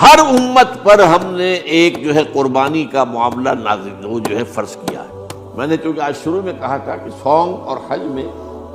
ہر امت پر ہم نے ایک جو ہے قربانی کا معاملہ نازل وہ جو ہے فرض کیا ہے۔ میں نے چونکہ آج شروع میں کہا تھا کہ صوم اور حج میں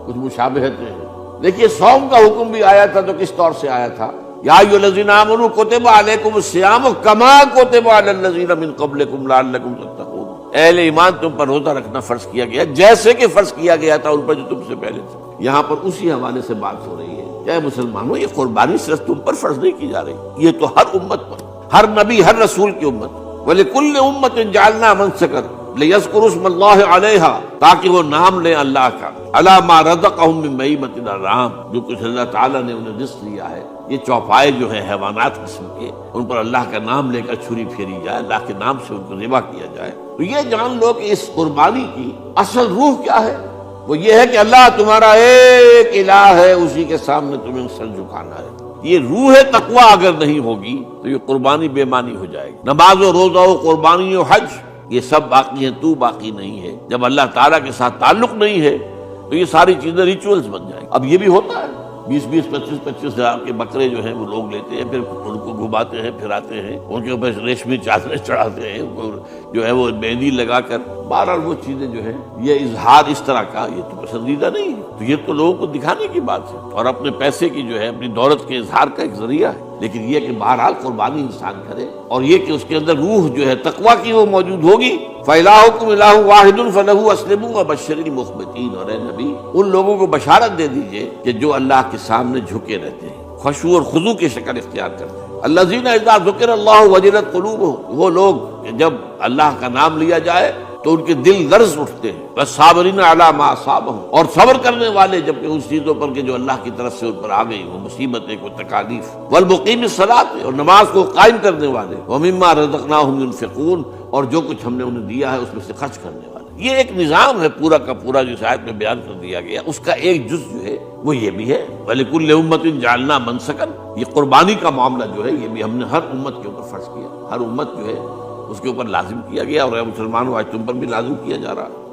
کچھ مشابہتیں ہیں۔ دیکھیے صوم کا حکم بھی آیا تھا تو کس طور سے آیا تھا؟ یا ایھا الذین آمنوا کتب علیکم الصیام کما کتب علی الذین من قبلکم لعلکم تتقون، اہل ایمان تم پر روزہ رکھنا فرض کیا گیا جیسے کہ فرض کیا گیا تھا ان پر جو تم سے پہلے تھے۔ یہاں پر اسی حوالے سے بات ہو رہی ہے کہ اے مسلمانوں یہ قربانی صرف تم پر فرض نہیں کی جا رہی، یہ تو ہر امت پر، ہر نبی ہر رسول کی امت۔ وَلِكُلِّ أُمَّةٍ جَعَلْنَا مَنسَكًا لِيَذْكُرُوا اسْمَ اللَّهِ عَلَيْهَا، تاکہ وہ نام لیں اللہ کا، عَلَىٰ مَا رَزَقَهُم مِّن بَهِيمَةِ الْأَنْعَامِ، جو کچھ اللہ تعالیٰ نے انہیں رزق دیا ہے، یہ چوپائے جو ہیں حیوانات قسم کے، ان پر اللہ کا نام لے کر چھری پھیری جائے، اللہ کے نام سے ان کو ذبح کیا جائے۔ تو یہ جان لو کہ اس قربانی کی اصل روح کیا ہے؟ وہ یہ ہے کہ اللہ تمہارا ایک الہ ہے، اسی کے سامنے تمہیں سر جھکانا ہے۔ یہ روح تقویٰ اگر نہیں ہوگی تو یہ قربانی بے معنی ہو جائے گی۔ نماز و روزہ و قربانی و حج یہ سب باقی ہیں، تو باقی نہیں ہے۔ جب اللہ تعالیٰ کے ساتھ تعلق نہیں ہے تو یہ ساری چیزیں ریچولز بن جائیں گی۔ اب یہ بھی ہوتا ہے 20 25 ہزار کے بکرے جو ہیں وہ لوگ لیتے ہیں، پھر ان کو گھماتے ہیں پھراتے ہیں، ان کے اوپر ریشمی چادریں چڑھاتے ہیں، جو ہے وہ مہندی لگا کر، بہرحال وہ چیزیں جو ہیں یہ اظہار اس طرح کا یہ تو پسندیدہ نہیں ہے۔ تو یہ تو لوگوں کو دکھانے کی بات ہے اور اپنے پیسے کی جو ہے اپنی دولت کے اظہار کا ایک ذریعہ ہے، لیکن یہ کہ بہرحال قربانی انسان کرے اور یہ کہ اس کے اندر روح جو ہے تقویٰ کی وہ موجود ہوگی۔ فَإِلَٰهُكُمْ إِلَٰهٌ وَاحِدٌ فَلَهُ أَسْلِمُوا وَبَشِّرِ الْمُخْبِتِينَ، اور اے نبی ان لوگوں کو بشارت دے دیجئے کہ جو اللہ کے سامنے جھکے رہتے ہیں، خشوع اور خضوع کی شکل اختیار کرتے ہیں۔ الَّذِينَ إِذَا ذُكِرَ اللَّهُ وَجِلَتْ قُلُوبُهُمْ، وہ لوگ جب اللہ کا نام لیا جائے تو ان کے دل لرز اٹھتے ہیں۔ وَالصَّابِرِينَ عَلَىٰ مَا أَصَابَهُمْ، اور صبر کرنے والے جبکہ اس چیزوں پر کہ جو اللہ کی طرف سے ان پر آ گئی، وہ مصیبتیں کو تکالیف۔ وَالْمُقِيمِ الصَّلَاةِ، اور نماز کو قائم کرنے والے۔ وَمِمَّا رَزَقْنَاهُمْ يُنْفِقُونَ، اور جو کچھ ہم نے انہیں دیا ہے اس میں سے خرچ کرنے والے۔ یہ ایک نظام ہے پورا کا پورا جس آیت میں بیان کر دیا گیا، اس کا ایک جز جو ہے وہ یہ بھی ہے وَلِكُلِّ أُمَّةٍ جَعَلْنَا مَنسَكًا، یہ قربانی کا معاملہ جو ہے یہ بھی ہم نے ہر امت کے اوپر فرض کیا، ہر امت جو ہے اس کے اوپر لازم کیا گیا، اور اے مسلمانوں آج تم پر بھی لازم کیا جا رہا ہے۔